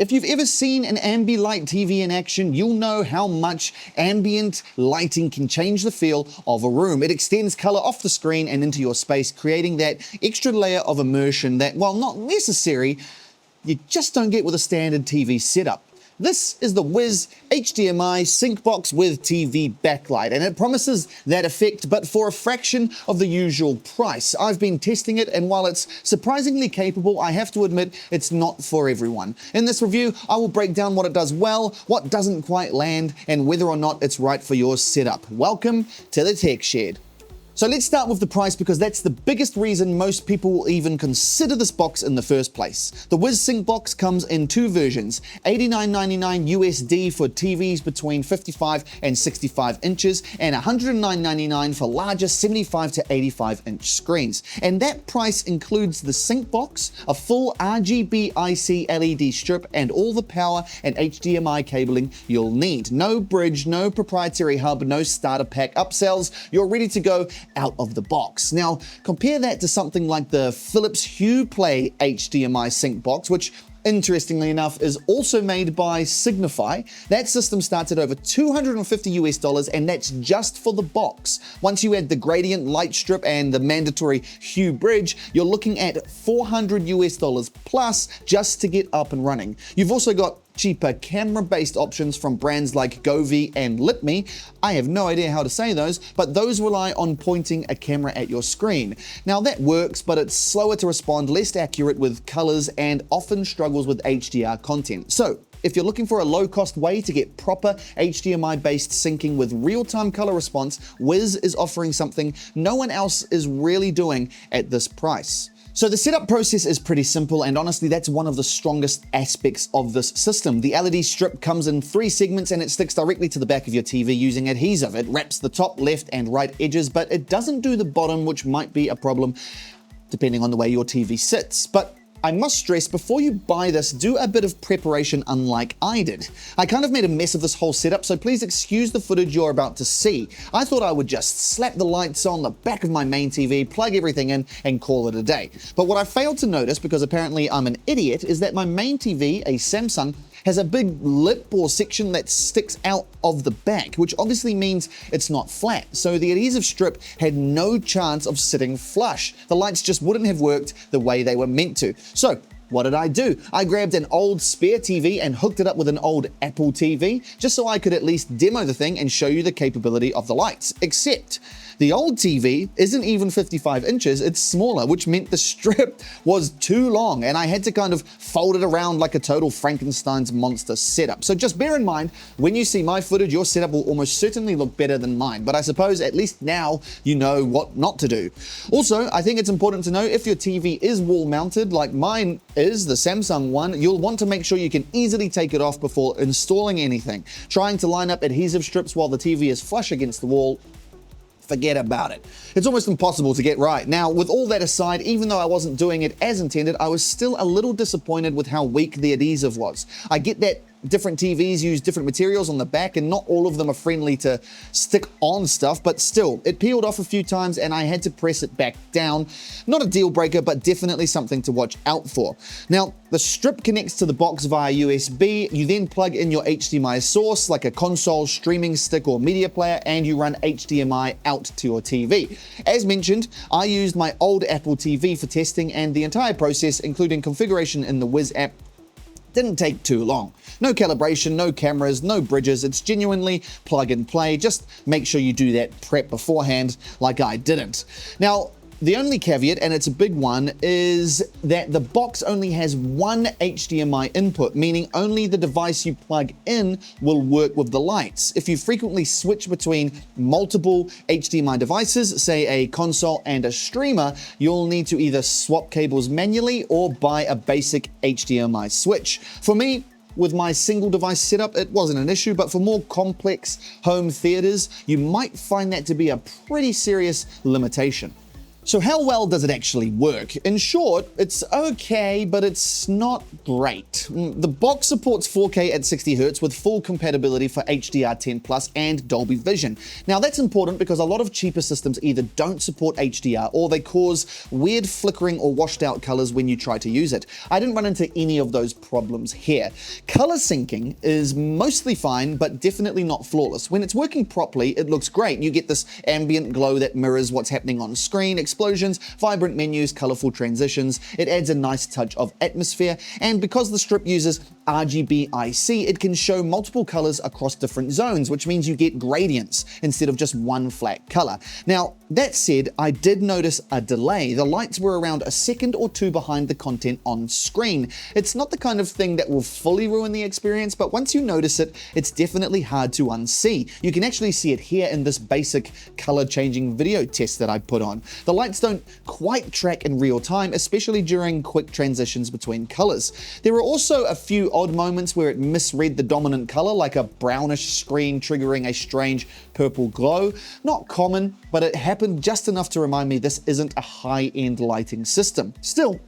If you've ever seen an ambilight TV in action, you'll know how much ambient lighting can change the feel of a room. It extends color off the screen and into your space, creating that extra layer of immersion that, while not necessary, you just don't get with a standard TV setup. This is the WiZ HDMI Sync Box with TV backlight, and it promises that effect, but for a fraction of the usual price. I've been testing it, and while it's surprisingly capable, I have to admit it's not for everyone. In this review, I will break down what it does well, what doesn't quite land, and whether or not it's right for your setup. Welcome to the Tech Shed. So let's start with the price, because that's the biggest reason most people will even consider this box in the first place. The WiZ Sync Box comes in two versions, $89.99 USD for TVs between 55 and 65 inches, and $109.99 for larger 75 to 85 inch screens. And that price includes the Sync Box, a full RGB IC LED strip, and all the power and HDMI cabling you'll need. No bridge, no proprietary hub, no starter pack upsells. You're ready to go out of the box. Now, compare that to something like the Philips Hue HDMI Sync Box, which interestingly enough is also made by Signify. That system starts at over $250 US, and that's just for the box. Once you add the gradient light strip and the mandatory Hue bridge, you're looking at $400 US plus just to get up and running. You've also got cheaper camera-based options from brands like Govee and LitMe. I have no idea how to say those, but those rely on pointing a camera at your screen. Now that works, but it's slower to respond, less accurate with colors, and often struggles with HDR content. So, if you're looking for a low-cost way to get proper HDMI-based syncing with real-time color response, WiZ is offering something no one else is really doing at this price. So the setup process is pretty simple, and honestly that's one of the strongest aspects of this system. The LED strip comes in 3 segments, and it sticks directly to the back of your TV using adhesive. It wraps the top, left and right edges, but it doesn't do the bottom, which might be a problem depending on the way your TV sits. But I must stress, before you buy this, do a bit of preparation unlike I did. I kind of made a mess of this whole setup, so please excuse the footage you're about to see. I thought I would just slap the lights on the back of my main TV, plug everything in, and call it a day. But what I failed to notice, because apparently I'm an idiot, is that my main TV, a Samsung, has a big lip or section that sticks out of the back, which obviously means it's not flat. So the adhesive strip had no chance of sitting flush. The lights just wouldn't have worked the way they were meant to. So what did I do? I grabbed an old spare TV and hooked it up with an old Apple TV, just so I could at least demo the thing and show you the capability of the lights. Except the old TV isn't even 55 inches, it's smaller, which meant the strip was too long, and I had to kind of fold it around like a total Frankenstein's monster setup. So just bear in mind, when you see my footage, your setup will almost certainly look better than mine, but I suppose at least now you know what not to do. Also, I think it's important to know, if your TV is wall mounted like mine is, the Samsung one, you'll want to make sure you can easily take it off before installing anything. Trying to line up adhesive strips while the TV is flush against the wall, forget about it. It's almost impossible to get right. Now, with all that aside, even though I wasn't doing it as intended, I was still a little disappointed with how weak the adhesive was. I get that different TVs use different materials on the back, and not all of them are friendly to stick on stuff, but still, it peeled off a few times and I had to press it back down. Not a deal breaker, but definitely something to watch out for. Now, the strip connects to the box via USB. You then plug in your HDMI source, like a console, streaming stick or media player, and you run HDMI out to your TV. As mentioned, I used my old Apple TV for testing, and the entire process, including configuration in the WiZ app, didn't take too long. No calibration, no cameras, no bridges. It's genuinely plug and play. Just make sure you do that prep beforehand, like I didn't. Now, the only caveat, and it's a big one, is that the box only has one HDMI input, meaning only the device you plug in will work with the lights. If you frequently switch between multiple HDMI devices, say a console and a streamer, you'll need to either swap cables manually or buy a basic HDMI switch. For me, with my single device setup, it wasn't an issue, but for more complex home theaters, you might find that to be a pretty serious limitation. So how well does it actually work? In short, it's okay, but it's not great. The box supports 4K at 60Hz with full compatibility for HDR10 Plus and Dolby Vision. Now that's important because a lot of cheaper systems either don't support HDR or they cause weird flickering or washed out colors when you try to use it. I didn't run into any of those problems here. Color syncing is mostly fine, but definitely not flawless. When it's working properly, it looks great. You get this ambient glow that mirrors what's happening on screen, explosions, vibrant menus, colorful transitions. It adds a nice touch of atmosphere, and because the strip uses RGB-IC, it can show multiple colors across different zones, which means you get gradients instead of just one flat color. Now, that said, I did notice a delay. The lights were around a second or two behind the content on screen. It's not the kind of thing that will fully ruin the experience, but once you notice it, it's definitely hard to unsee. You can actually see it here in this basic color changing video test that I put on. The lights don't quite track in real time, especially during quick transitions between colors. There are also a few odd moments where it misread the dominant color, like a brownish screen triggering a strange purple glow. Not common, but it happened just enough to remind me this isn't a high-end lighting system. Still,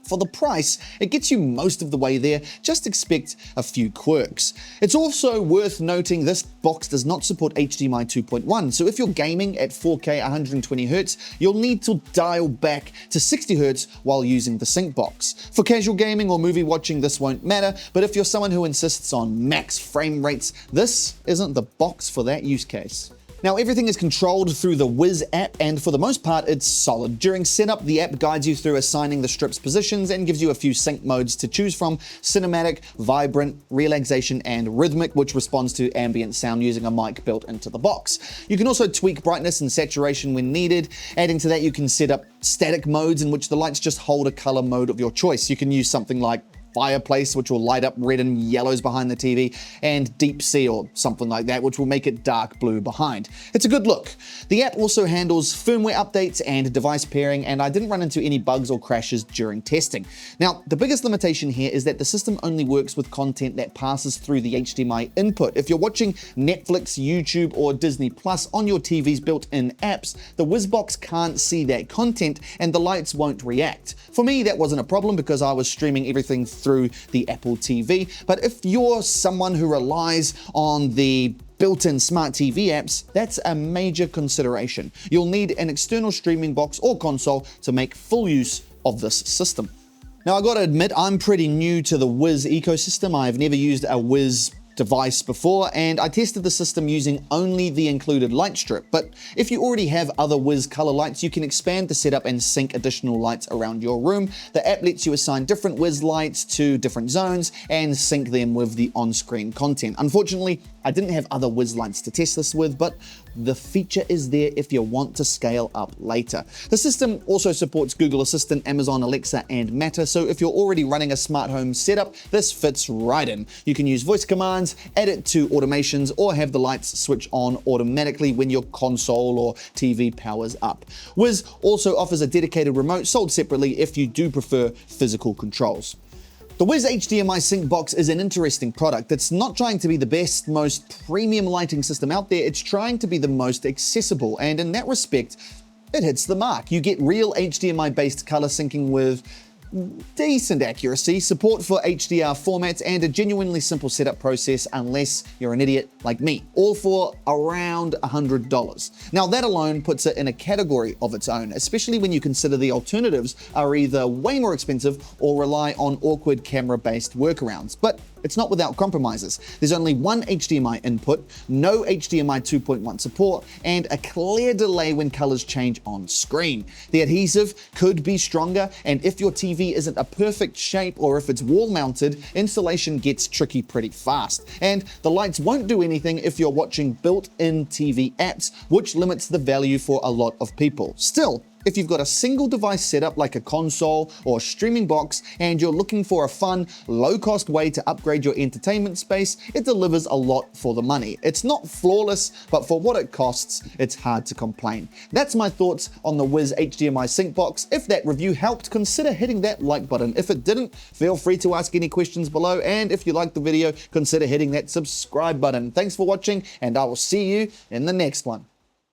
for the price, it gets you most of the way there. Just expect a few quirks. It's also worth noting this box does not support HDMI 2.1, so if you're gaming at 4K 120Hz, you'll need to dial back to 60Hz while using the sync box. For casual gaming or movie watching, this won't matter, but if you're someone who insists on max frame rates, this isn't the box for that use case. Now everything is controlled through the WiZ app, and for the most part it's solid. During setup, the app guides you through assigning the strip's positions and gives you a few sync modes to choose from: cinematic, vibrant, relaxation, and rhythmic, which responds to ambient sound using a mic built into the box. You can also tweak brightness and saturation when needed. Adding to that, you can set up static modes in which the lights just hold a color mode of your choice. You can use something like fireplace, which will light up red and yellows behind the TV, and deep sea or something like that, which will make it dark blue behind. It's a good look. The app also handles firmware updates and device pairing, and I didn't run into any bugs or crashes during testing. Now, the biggest limitation here is that the system only works with content that passes through the HDMI input. If you're watching Netflix, YouTube, or Disney Plus on your TV's built-in apps, the WiZ box can't see that content and the lights won't react. For me, that wasn't a problem because I was streaming everything through the Apple TV, but if you're someone who relies on the built-in smart TV apps, that's a major consideration. You'll need an external streaming box or console to make full use of this system. Now, I gotta admit, I'm pretty new to the WiZ ecosystem. I've never used a WiZ device before, and I tested the system using only the included light strip. But if you already have other WiZ color lights, you can expand the setup and sync additional lights around your room. The app lets you assign different WiZ lights to different zones and sync them with the on-screen content. Unfortunately, I didn't have other WiZ lights to test this with, but the feature is there if you want to scale up later. The system also supports Google Assistant, Amazon Alexa, and Matter, so if you're already running a smart home setup, this fits right in. You can use voice commands, add it to automations, or have the lights switch on automatically when your console or TV powers up. WiZ also offers a dedicated remote sold separately if you do prefer physical controls. The WiZ HDMI Sync Box is an interesting product. It's not trying to be the best, most premium lighting system out there, it's trying to be the most accessible, and in that respect, it hits the mark. You get real HDMI-based color syncing with decent accuracy, support for HDR formats, and a genuinely simple setup process unless you're an idiot like me, all for around $100. Now that alone puts it in a category of its own, especially when you consider the alternatives are either way more expensive or rely on awkward camera-based workarounds. But it's not without compromises. There's only one HDMI input, no HDMI 2.1 support, and a clear delay when colors change on screen. The adhesive could be stronger, and if your TV isn't a perfect shape or if it's wall mounted, installation gets tricky pretty fast. And the lights won't do anything if you're watching built-in TV apps, which limits the value for a lot of people. Still, if you've got a single device setup like a console or streaming box and you're looking for a fun, low-cost way to upgrade your entertainment space, it delivers a lot for the money. It's not flawless, but for what it costs, it's hard to complain. That's my thoughts on the WiZ HDMI Sync Box. If that review helped, consider hitting that like button. If it didn't, feel free to ask any questions below, and if you liked the video, consider hitting that subscribe button. Thanks for watching, and I will see you in the next one.